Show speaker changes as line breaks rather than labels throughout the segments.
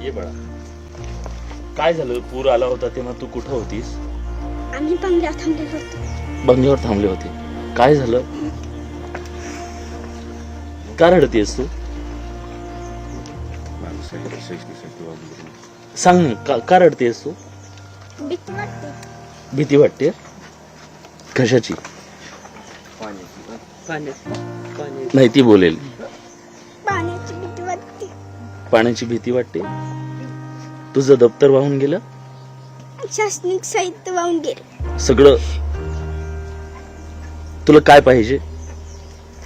ये बाळा, काय झालं? पूर आला होता तेव्हा तू कुठं होतीस?
आम्ही बंगल्यावर थांबलेलो होतो.
बंगल्यावर थांबले होते. काय झालं? का रडतेस तू? सांग ना, का रडतेस तू?
भीती वाटते.
भीती वाटते? कशाची? नाही, ती बोलेल.
पाण्याची भीती वाटते.
पाण्याची भीती वाटते? तुझं दप्तर वाहून गेलं?
शैक्षणिक साहित्य वाहून गेले.
सगळं? तुला काय पाहिजे?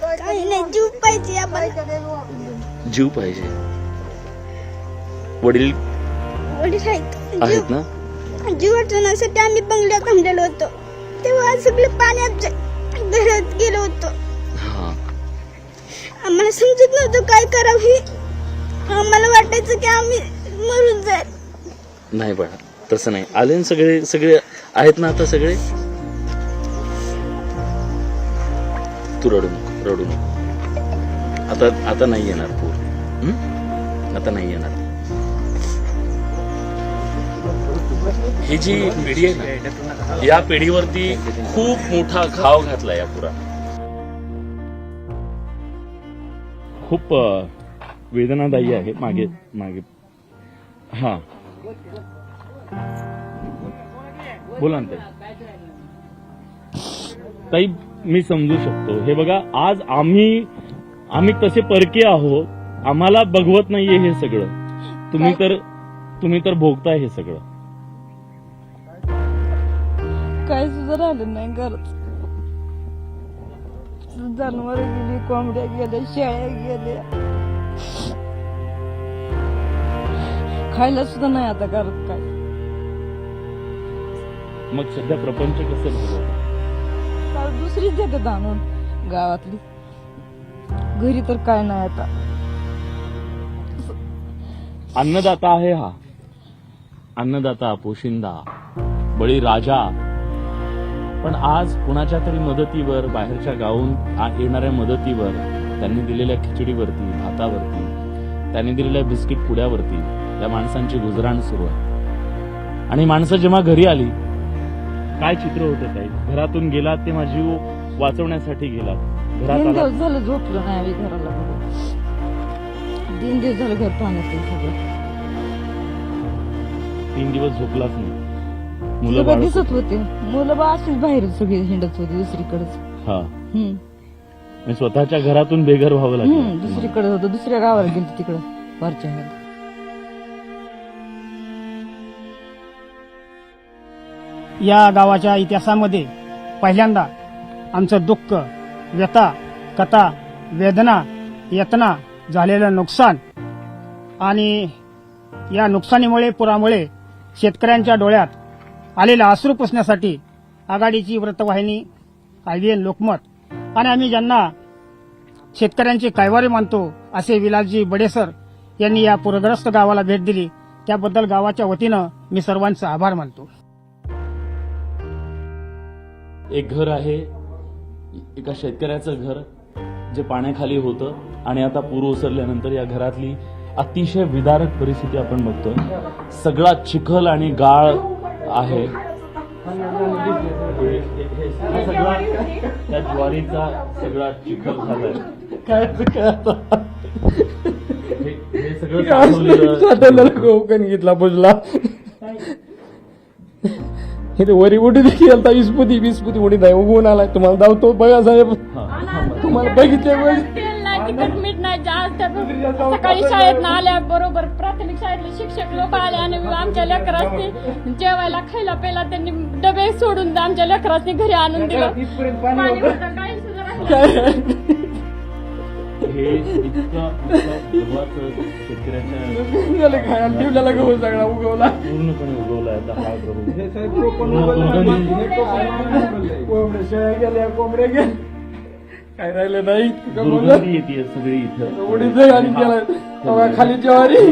काही नाही, जीव पाहिजे आम्हाला.
जीव पाहिजे. वडील
वडील आहेत.
आहेत ना?
जीव वाचवण्यासाठी आम्ही बंगल्यावर थांबलेलो होतो. तेव्हा सगळे पाण्यात घरात गेलो होतो.
हा.
आम्हाला समजत नव्हतं काय करावं हे. आम्हाला वाटायचं की आम्ही मरून जाईल.
नाही बाळा, तसं नाही. आले ना सगळे? सगळे आहेत ना आता सगळे? तू रडू नको, रडू नको. आता नाही येणार पूर. आता नाही येणार. ही जी पिढी आहे ना, या पिढीवरती खूप मोठा घाव घातला या पुरात. खूप वेदनादायी आहे. मागे मागे हा बोला ना ताई. मी समजू शकतो. हे बघा, आज आम्ही तसे परके आहोत. आम्हाला बघवत नाहीये हे सगळं. तुम्ही तर भोगताय हे सगळं.
काय सुद्धा राहिलं नाही घरात. जनावर गेली, कोंबड्या गेल्या, शेळ्या गेल्या, खायला सुद्धा नाही आता घरात काय.
मग सध्या प्रपंच कसं भागवता?
दुसरीच देतात आणून गावातली. घरी तर काय नाही आता.
अन्नदाता आहे हा. अन्नदाता, पोशिंदा, बळीराजा. पण आज कुणाच्या तरी मदतीवर, बाहेरच्या गावून येणाऱ्या मदतीवर, त्यांनी दिलेल्या खिचडीवरती, भातावरती, त्यांनी दिलेल्या बिस्किट पुड्यावरती या माणसांची गुजराण सुरू आहे. आणि माणसं जेव्हा घरी आली, काय चित्र होतं ताई? घरातून गेलात तेव्हा जीव वाचवण्यासाठी गेलात. घरात
3
आला,
दिवस झालं झोपलं नाही आम्ही घराला. 3 दिवस झालं घर पाण्यात सगळं.
3 दिवस झोपलाच नाही. मुलं
सगळं
बाळ
दिसत होते. मुलं बा अशीच बाहेर सगळी हिंडत होती दुसरीकडेच.
हा. आणि स्वतःच्या घरातून बेघर व्हावं लागलं.
दुसरीकडे होतं, दुसऱ्या गावाला गेलो तिकडं वरच्या ह्याला.
या गावाच्या इतिहासामध्ये पहिल्यांदा आमचं दुःख, व्यथा, कथा, वेदना, यातना, झालेलं नुकसान आणि या नुकसानीमुळे, पुरामुळे शेतकऱ्यांच्या डोळ्यात आलेला अश्रू पुसण्यासाठी आघाडीची वृत्तवाहिनी, IVN लोकमत आणि आम्ही ज्यांना शेतकऱ्यांचे कैवारी मानतो असे विलासजी बडेसर यांनी या पूरग्रस्त गावाला भेट दिली. त्याबद्दल गावाच्या वतीनं मी सर्वांचा आभार मानतो.
एक घर आहे, एका शेतकऱ्याचं घर, जे पाण्याखाली होतं आणि आता पूर ओसरल्यानंतर या घरातली अतिशय विदारक परिस्थिती आपण बघतोय. सगळा चिखल आणि गाळ आहे. सगळा त्या ज्वारीचा सगळा चिखल झालाय. हे सगळं साठवलेलं
घेतला बुजला. इथे वरी उडी देखील विस्पुती उडी नाही उगवून आलाय. तुम्हाला धावतो बघा साहेब, तुम्हाला बघितले
तिखट मीठ नाही जास्त. सकाळी शाळेत आल्या बरोबर प्राथमिक शाळेतले शिक्षक लोक आले आणि आमच्या लेकरांनी जेवायला खायला प्यायला त्यांनी डबे सोडून आमच्या लेकरांनी घरी आणून दिलं.
हे इतकं शेतकऱ्याच्या
ठेवलेला गहू सगळा उगवला,
पूर्णपणे उगवला आता हा
कोंबड्या शेळ्या गेल्या, कोंबड्या गेल्या, काय राहिलं नाही.
दुर्गंधी येते सगळी इथं.
उडीद आणि केला खाली ज्वारी
आहे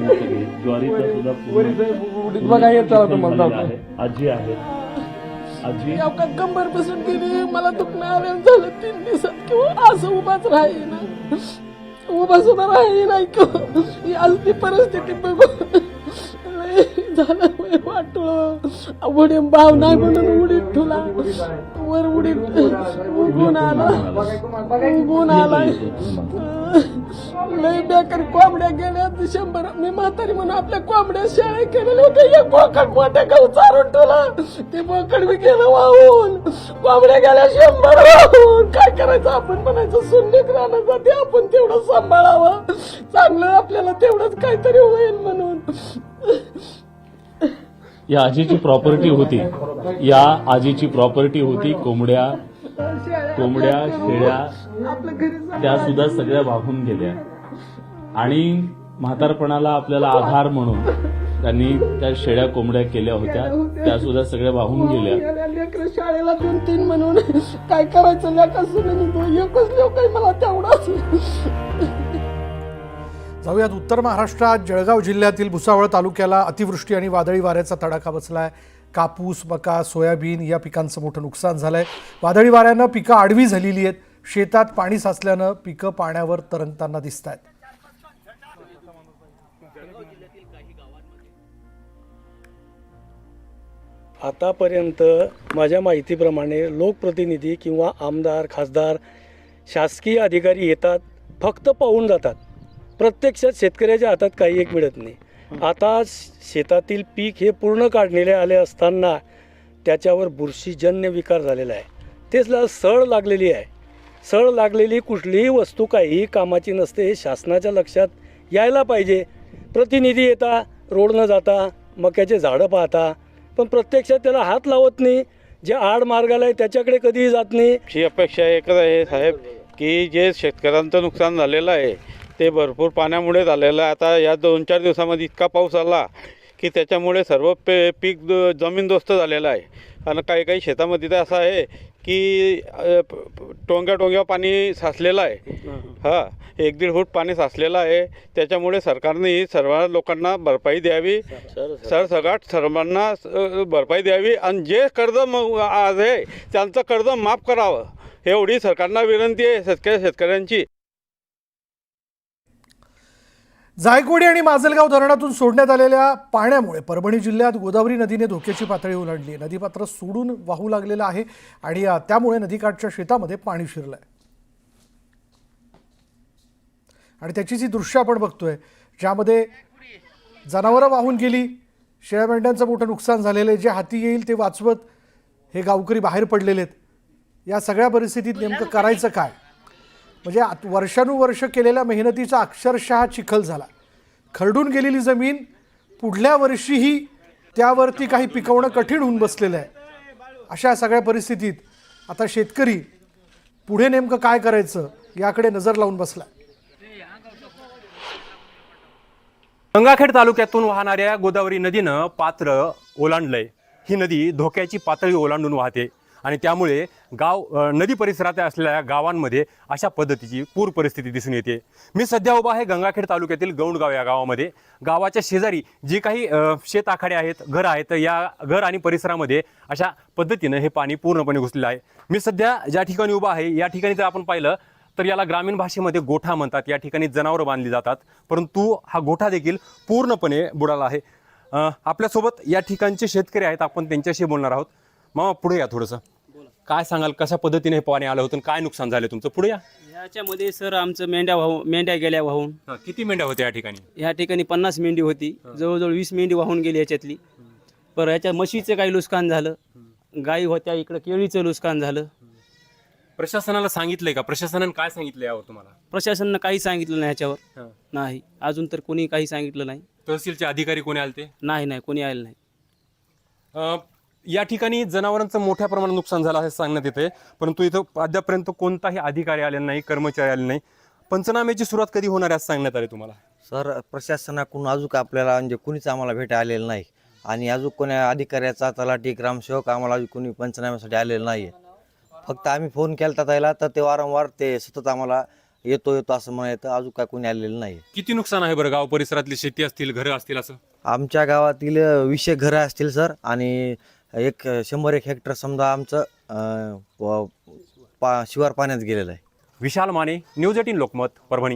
सगळी. ज्वारीचा सुद्धा
उडीद बघा येत चला तुम्हाला
आहे. आजी आहे. आजी
कंबर बसून गेली. मला दुखणं आराम झालं 3 दिवसात किंवा असं उभाच राहील. उभा सुद्धा राहिली नाही का ही आलती परिस्थिती बघू लय झालं वय वाटलं उडी भाव नाही म्हणून उडीत ठुला वर उडीत उगून आलाय लय बेकार कोंबड्या गेल्या 100 मी म्हातारी म्हणून आपल्या कोंबड्या शेळ्या केलेल्या होत्या एक बोकड मोठ्या गाव चारून ठेवला ते बोकड बी गेलं वाहून कोंबड्या गेल्या 100 वाहून काय करायचं आपण म्हणायचं सुंदीक राहण्यासाठी आपण तेवढं सांभाळावं चांगलं आपल्याला तेवढंच काहीतरी होईल म्हणून
या आजीची प्रॉपर्टी होती, या आजीची प्रॉपर्टी होती कोंबड्या शेळ्या त्या सुद्धा सगळ्या वाहून गेल्या आणि म्हातारपणाला आपल्याला आधार म्हणून त्यांनी त्या शेळ्या कोंबड्या केल्या होत्या, त्या सुद्धा सगळ्या वाहून गेल्या.
लेकरं शाळेला 2-3 म्हणून काय करायचं लेकरं एकच लोक मला तेवढाच.
जाऊयात उत्तर महाराष्ट्रात. जळगाव जिल्ह्यातील भुसावळ तालुक्याला अतिवृष्टी आणि वादळी वाऱ्याचा तडाखा बसलाय. कापूस, मका, सोयाबीन या पिकांचं मोठं नुकसान झालंय. वादळी वाऱ्यानं पिकं आडवी झालेली आहेत. शेतात पाणी साचल्यानं पिकं पाण्यावर तरंगताना दिसत आहेत.
आतापर्यंत माझ्या माहितीप्रमाणे लोकप्रतिनिधी किंवा आमदार, खासदार, शासकीय अधिकारी येतात, फक्त पाहून जातात. प्रत्यक्षात शेतकऱ्याच्या हातात काही एक मिळत नाही. आता शेतातील पीक हे पूर्ण काढलेले आले असताना त्याच्यावर बुरशीजन्य विकार झालेला आहे. तेच सळ लागलेली आहे. सळ लागलेली कुठलीही वस्तू काहीही कामाची नसते, हे शासनाच्या लक्षात यायला पाहिजे. प्रतिनिधी येता, रोड न जाता मक्याचे झाडं पाहता, पण प्रत्यक्षात त्याला हात लावत नाही. जे आड मार्गाला आहे त्याच्याकडे कधीही जात नाही.
ही अपेक्षा एकच आहे साहेब, की जे शेतकऱ्यांचं नुकसान झालेलं आहे ते भरपूर पाण्यामुळे झालेलं आहे. आता या 2-4 दिवसामध्ये इतका पाऊस आला की त्याच्यामुळे सर्व पीक जमीनदोस्त झालेलं आहे. आणि काही शेतामध्ये तर असं आहे की टोंग्या पाणी साचलेलं आहे. 1-1.5 फूट पाणी साचलेलं आहे. त्याच्यामुळे सरकारने ही सर्व लोकांना भरपाई द्यावी, सरसकट सर्वांना भरपाई द्यावी आणि जे कर्ज आज आहे त्यांचं कर्ज माफ करावं, एवढी सरकारला विनंती आहे शेतकऱ्यांची.
जायकवाडी आणि माजलगाव धरणातून सोडण्यात आलेल्या पाण्यामुळे परभणी जिल्ह्यात गोदावरी नदीने धोक्याची पातळी ओलांडली. नदीपात्र सोडून वाहू लागलेलं आहे आणि त्यामुळे नदीकाठच्या शेतामध्ये पाणी शिरलंय. आणि त्याची जी दृश्य आपण बघतोय ज्यामध्ये जनावरं वाहून गेली, शेळ्या मेंढ्यांचं मोठं नुकसान झालेलं आहे. जे हाती येईल ते वाचवत हे गावकरी बाहेर पडलेले आहेत. या सगळ्या परिस्थितीत नेमकं करायचं काय? म्हणजे वर्षानुवर्ष केलेल्या मेहनतीचा अक्षरशः चिखल झाला. खरडून गेलेली जमीन पुढल्या वर्षीही त्यावरती काही पिकवणं कठीण होऊन बसलेलं आहे. अशा सगळ्या परिस्थितीत आता शेतकरी पुढे नेमकं काय करायचं याकडे नजर लावून बसला.
गंगाखेड तालुक्यातून वाहणाऱ्या गोदावरी नदीनं पात्र ओलांडलंय. ही नदी धोक्याची पातळी ओलांडून वाहते आणि त्यामुळे नदी परिसरात असलेल्या गावांमध्ये अशा पद्धतीची पूर परिस्थिती दिसून येते. मी सध्या उभा आहे गंगाखेड तालुक्यातील गौंडगाव या गावामध्ये. गावाच्या शेजारी जी काही शेत आखाडे आहेत, घर आहेत, या घर आणि परिसरामध्ये अशा पद्धतीनं हे पाणी पूर्णपणे घुसलेलं आहे. मी सध्या ज्या ठिकाणी उभा आहे या ठिकाणी जर आपण पाहिलं तर याला ग्रामीण भाषेमध्ये गोठा म्हणतात. या ठिकाणी जनावरं बांधली जातात, परंतु हा गोठा देखील पूर्णपणे बुडाला आहे. आपल्यासोबत या ठिकाणचे शेतकरी आहेत, आपण त्यांच्याशी बोलणार आहोत. मामा पुढे या थोडंसं. काय सांगाल, कशा पद्धतीने हे पाणी आलं होतं, काय नुकसान झालं तुमचं? पुढे या.
याच्यामध्ये सर आमचं मेंढ्या गेल्या वाहून.
किती मेंढ्या होत्या या ठिकाणी?
या ठिकाणी 50 मेंढी होती, जवळजवळ 20 मेंढी वाहून गेली याच्यातली. पर याच्या म्हशीचं काही नुकसान झालं, गाई होत्या, इकडं केळीचं नुकसान झालं.
प्रशासनाला सांगितलंय का? प्रशासनाने काय सांगितलं यावर तुम्हाला?
प्रशासनानं काही सांगितलं नाही याच्यावर. नाही, अजून तर कोणी काही सांगितलं नाही.
तहसीलचे अधिकारी कोणी आले?
नाही, कोणी आलं नाही.
या ठिकाणी जनावरांचं मोठ्या प्रमाणात नुकसान झालं असं सांगण्यात येते, परंतु इथं अद्यापर्यंत कोणताही अधिकारी आले नाही, कर्मचारी आले नाही. पंचनाम्याची सुरुवात कधी होणार आहे असं सांगण्यात आले तुम्हाला?
सर, प्रशासनाकडून अजून आपल्याला म्हणजे कुणीच आम्हाला भेटा आलेलं नाही आणि अजून कोण्या अधिकाऱ्याचा, तलाठी, ग्रामसेवक आम्हाला अजून कोणी पंचनाम्यासाठी आलेलं नाही आहे. फक्त आम्ही फोन केला त्याला, तर ते वारंवार ते सतत आम्हाला येतो असं म्हणायचं. अजून काय कोणी आलेलं नाही.
किती नुकसान आहे बरं? गाव परिसरातली शेती असतील, घरं असतील असं?
आमच्या गावातील 20 घरं असतील सर आणि 100-1 हेक्टर समजा आमचं शिवार पाण्यात गेलेलं आहे.
विशाल माने, न्यूज 18 लोकमत, परभणी.